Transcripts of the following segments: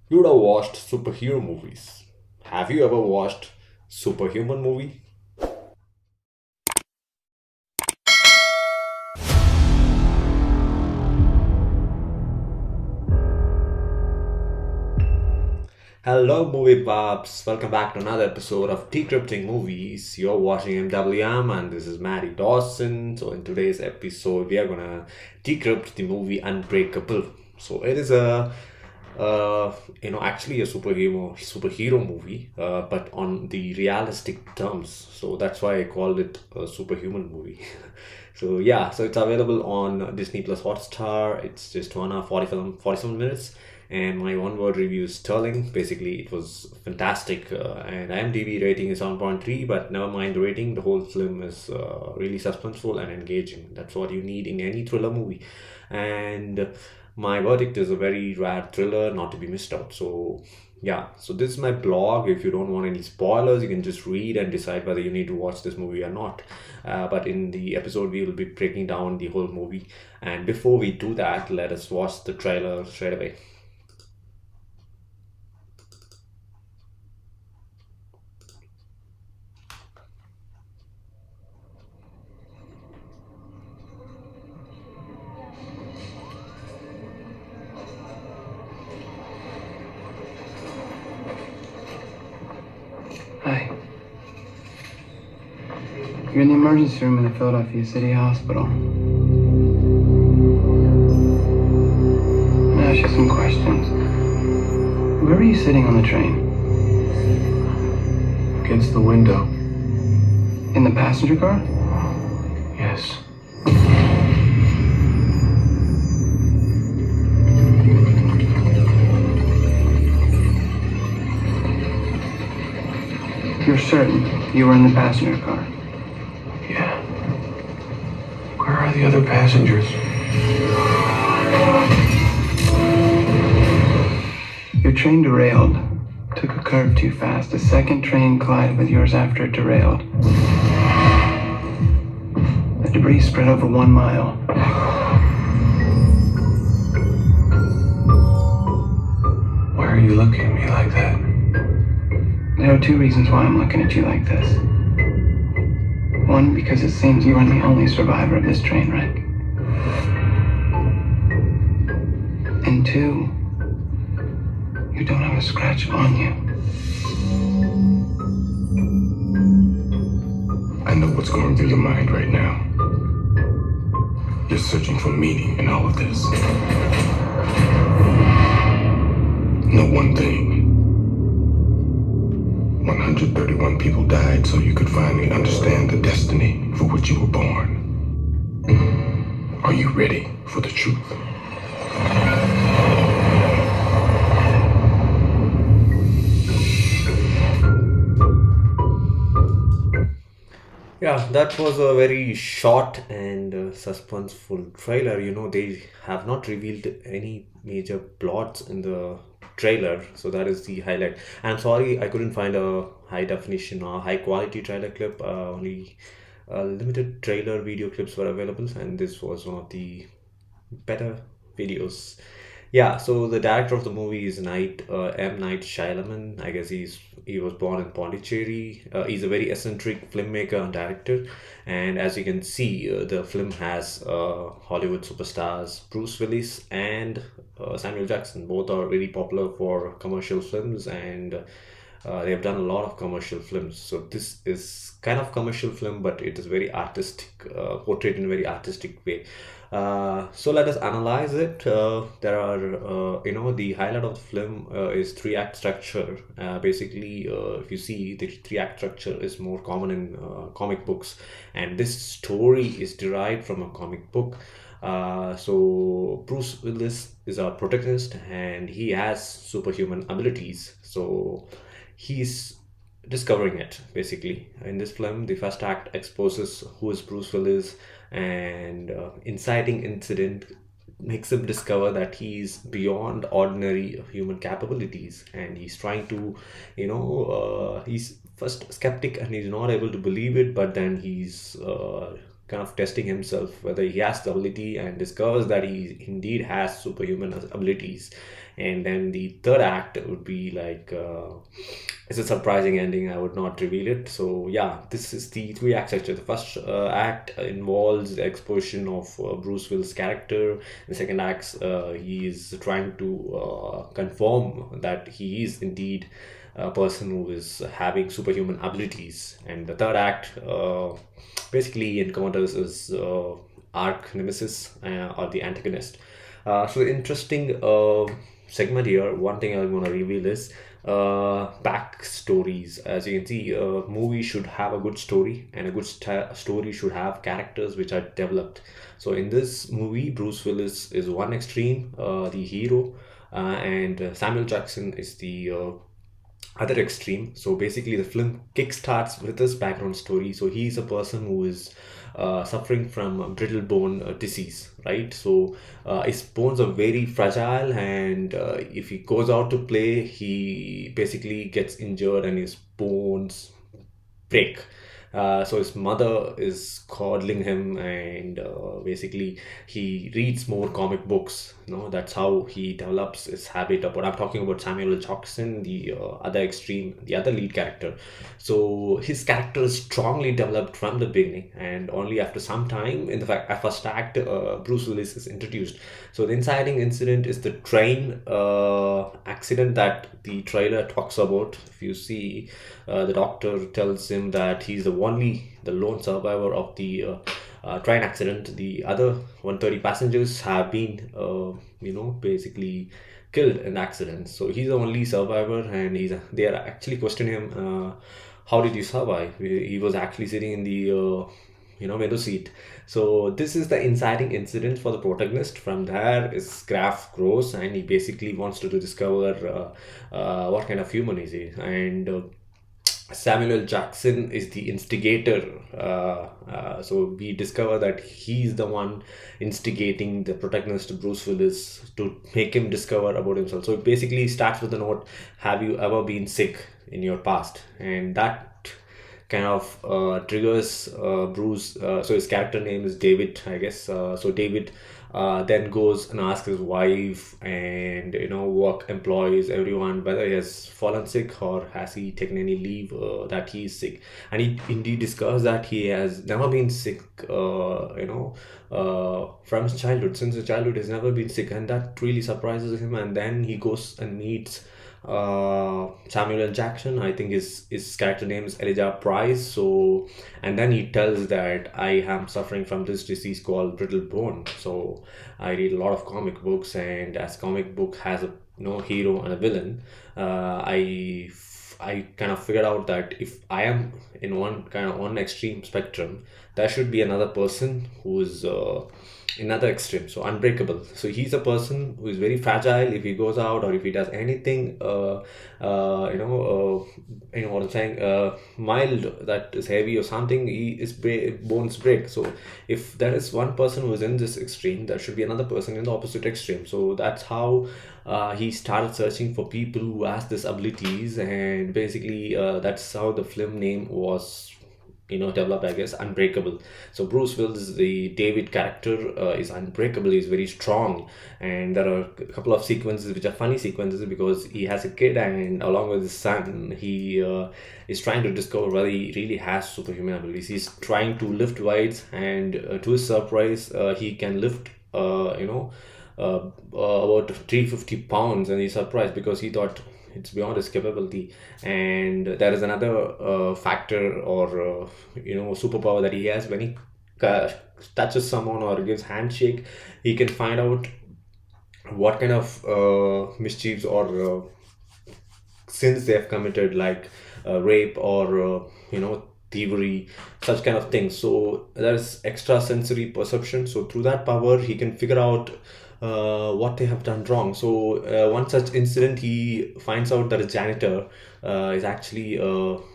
You would have watched superhero movies. Have you ever watched superhuman movie? Hello, movie buffs. Welcome back to another episode of Decrypting Movies. You're watching MWM, and this is MaddiE Dawson. So, in today's episode, we are gonna decrypt the movie Unbreakable. So, it is actually a superhero movie, but on the realistic terms. So that's why I called it a superhuman movie. So yeah, so it's available on Disney Plus Hotstar. It's just 1 hour 47 minutes, and my one word review is sterling. Basically, it was fantastic, and IMDb rating is 7.3. But never mind the rating, the whole film is really suspenseful and engaging. That's what you need in any thriller movie, and my verdict is a very rare thriller not to be missed out. So yeah, so this is my blog. If you don't want any spoilers, you can just read and decide whether you need to watch this movie or not. But in the episode, we will be breaking down the whole movie. And before we do that, let us watch the trailer straight away. Hi. You're in the emergency room in the Philadelphia City Hospital. I'll ask you some questions. Where were you sitting on the train? Against the window. In the passenger car? Yes. You're certain you were in the passenger car? Yeah. Where are the other passengers? Your train derailed. Took a curve too fast. A second train collided with yours after it derailed. The debris spread over 1 mile. Why are you looking at me like that? There are two reasons why I'm looking at you like this. One, because it seems you are the only survivor of this train wreck. And two, you don't have a scratch on you. I know what's going through your mind right now. You're searching for meaning in all of this. Know one thing. 131 people died so you could finally understand the destiny for which you were born. Are you ready for the truth? Yeah, that was a very short and suspenseful trailer. They have not revealed any major plots in the trailer, so that is the highlight. I'm sorry, I couldn't find a high definition or high quality trailer clip. Only limited trailer video clips were available, and this was one of the better videos. Yeah, so the director of the movie is M. Night Shyamalan. I guess he was born in Pondicherry. He's a very eccentric filmmaker and director, and as you can see, the film has Hollywood superstars Bruce Willis and Samuel Jackson. Both are very popular for commercial films, and they have done a lot of commercial films. So this is kind of commercial film, but it is very artistic, portrayed in a very artistic way. So let us analyze it. There are, the highlight of the film is three-act structure. Basically, if you see, the three-act structure is more common in comic books, and this story is derived from a comic book. So Bruce Willis is our protagonist, and he has superhuman abilities. So he's discovering it basically in this film. The first act exposes who is Bruce Willis, and inciting incident makes him discover that he's beyond ordinary human capabilities, and he's trying to, he's first skeptic and he's not able to believe it, but then he's kind of testing himself whether he has the ability, and discovers that he indeed has superhuman abilities. and then the third act would be like it's a surprising ending. I would not reveal it. So yeah, this is the three act structure. The first act involves the exposition of Bruce Willis character. The second act, he is trying to confirm that he is indeed a person who is having superhuman abilities, and the third act basically encounters his arch nemesis or the antagonist. So the interesting segment here, one thing I want to reveal is backstories. As you can see, a movie should have a good story, and a good story should have characters which are developed. So in this movie, Bruce Willis is one extreme, the hero, and Samuel Jackson is the other extreme. So basically, the film kickstarts with his background story. So he's a person who is suffering from brittle bone disease, right? So his bones are very fragile, and if he goes out to play, he basically gets injured and his bones break. So his mother is coddling him, and basically he reads more comic books. That's how he develops his habit. But I'm talking about Samuel L. Jackson, the other extreme, the other lead character. So his character is strongly developed from the beginning, and only after some time, in the fact, at first act, Bruce Willis is introduced. So the inciting incident is the train accident that the trailer talks about. If you see, the doctor tells him that he's the lone survivor of the train accident. The other 130 passengers have been, basically killed in the accident. So he's the only survivor, and they are actually questioning him, how did you survive? He was actually sitting in the window seat. So this is the inciting incident for the protagonist. From there, his graph grows, and he basically wants to discover what kind of human is he. And Samuel L. Jackson is the instigator. So we discover that he's the one instigating the protagonist, Bruce Willis, to make him discover about himself. So it basically starts with the note, have you ever been sick in your past? And that kind of triggers Bruce. So his character name is David, I guess. So David then goes and asks his wife and work employees, everyone, whether he has fallen sick or has he taken any leave that he is sick. And he indeed discovers that he has never been sick. From his childhood, since his childhood, he's never been sick, and that really surprises him. And then he goes and meets Samuel L. Jackson. I think his character name is Elijah Price. So, and then he tells that I am suffering from this disease called brittle bone. So I read a lot of comic books, and as comic book has a hero and a villain, I kind of figured out that if I am in one extreme spectrum, there should be another person who's another extreme. So Unbreakable. So he's a person who is very fragile. If he goes out or if he does anything, what I'm saying, mild, that is heavy or something, his bones break. So if there is one person who is in this extreme, there should be another person in the opposite extreme. So that's how he started searching for people who has these abilities, and basically that's how the film name was developed, I guess, Unbreakable. So Bruce Willis, the David character, is unbreakable. He's very strong, and there are a couple of sequences which are funny sequences because he has a kid, and along with his son, he is trying to discover whether he really has superhuman abilities. He's trying to lift weights, and to his surprise, he can lift, about 350 pounds, and he's surprised because he thought it's beyond his capability. And there is another factor or superpower that he has. When he touches someone or gives handshake, he can find out what kind of mischiefs or sins they have committed, like rape or thievery, such kind of things. So there's extra sensory perception. So through that power, he can figure out what they have done wrong. So one such incident, he finds out that a janitor is actually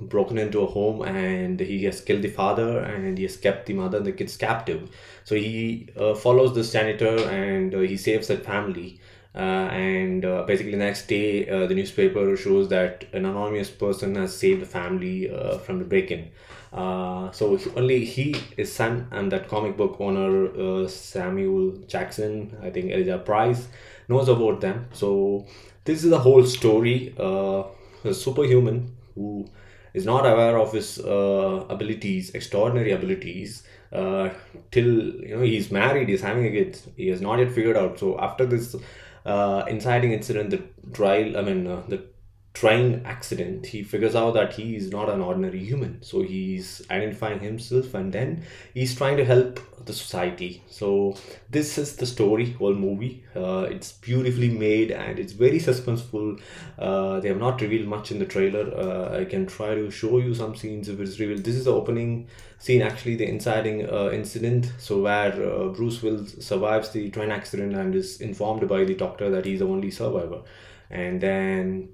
broken into a home, and he has killed the father, and he has kept the mother and the kids captive. So he follows this janitor, and he saves that family. and basically the next day the newspaper shows that an anonymous person has saved the family from the break-in. Only he, his son, and that comic book owner, Samuel Jackson, I think Elijah Price, knows about them. So this is the whole story. A superhuman who is not aware of his abilities, extraordinary abilities, till he's married, he's having a kid, he has not yet figured out. So after this inciting incident, the train accident, he figures out that he is not an ordinary human. So he's identifying himself, and then he's trying to help the society. So this is the story, whole movie. It's beautifully made and it's very suspenseful. They have not revealed much in the trailer. I can try to show you some scenes if it's revealed. This is the opening scene, actually, the inciting incident. So where Bruce Willis survives the train accident and is informed by the doctor that he's the only survivor, and then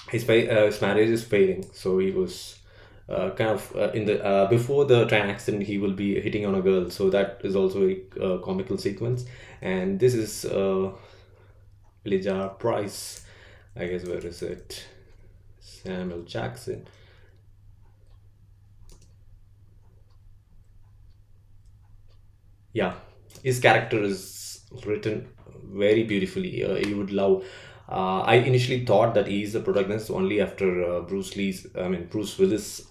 his marriage is failing. So he was kind of in the before the train accident, he will be hitting on a girl. So that is also a comical sequence. And this is Elijah Price, I guess. Where is it? Samuel Jackson. Yeah, his character is written very beautifully. You would love. I initially thought that he is the protagonist only after Bruce Willis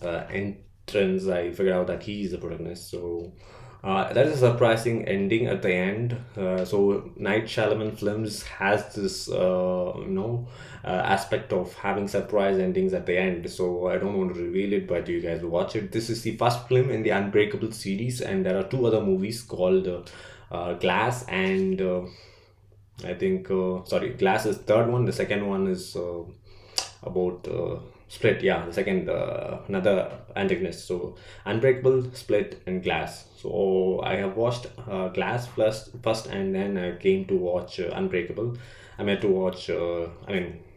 entrance. I figured out that he is the protagonist. So that is a surprising ending at the end. So Night Shyamalan films has this aspect of having surprise endings at the end. So I don't want to reveal it, but you guys will watch it. This is the first film in the Unbreakable series, and there are two other movies called Glass and I think sorry, Glass is third one. The second one is about Split. Yeah, the second another antagonist. So Unbreakable, Split, and Glass. So I have watched Glass first, and then I came to watch Unbreakable. I meant to watch.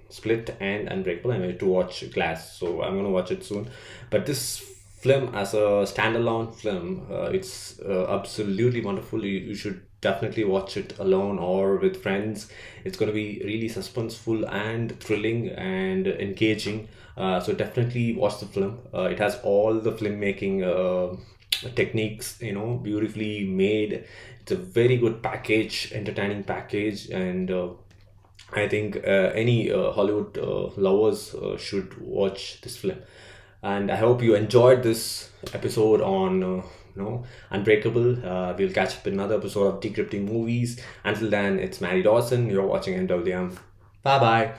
Split and Unbreakable. I meant to watch Glass. So I'm gonna watch it soon. But this film as a standalone film, it's absolutely wonderful. You should definitely watch it alone or with friends. It's going to be really suspenseful and thrilling and engaging. So definitely watch the film. It has all the filmmaking techniques, beautifully made. It's a very good package, entertaining package, and I think any Hollywood lovers should watch this film. And I hope you enjoyed this episode on Unbreakable. We'll catch up in another episode of Decrypting Movies. Until then, it's MaddiE Dawson. You're watching NWM. Bye bye.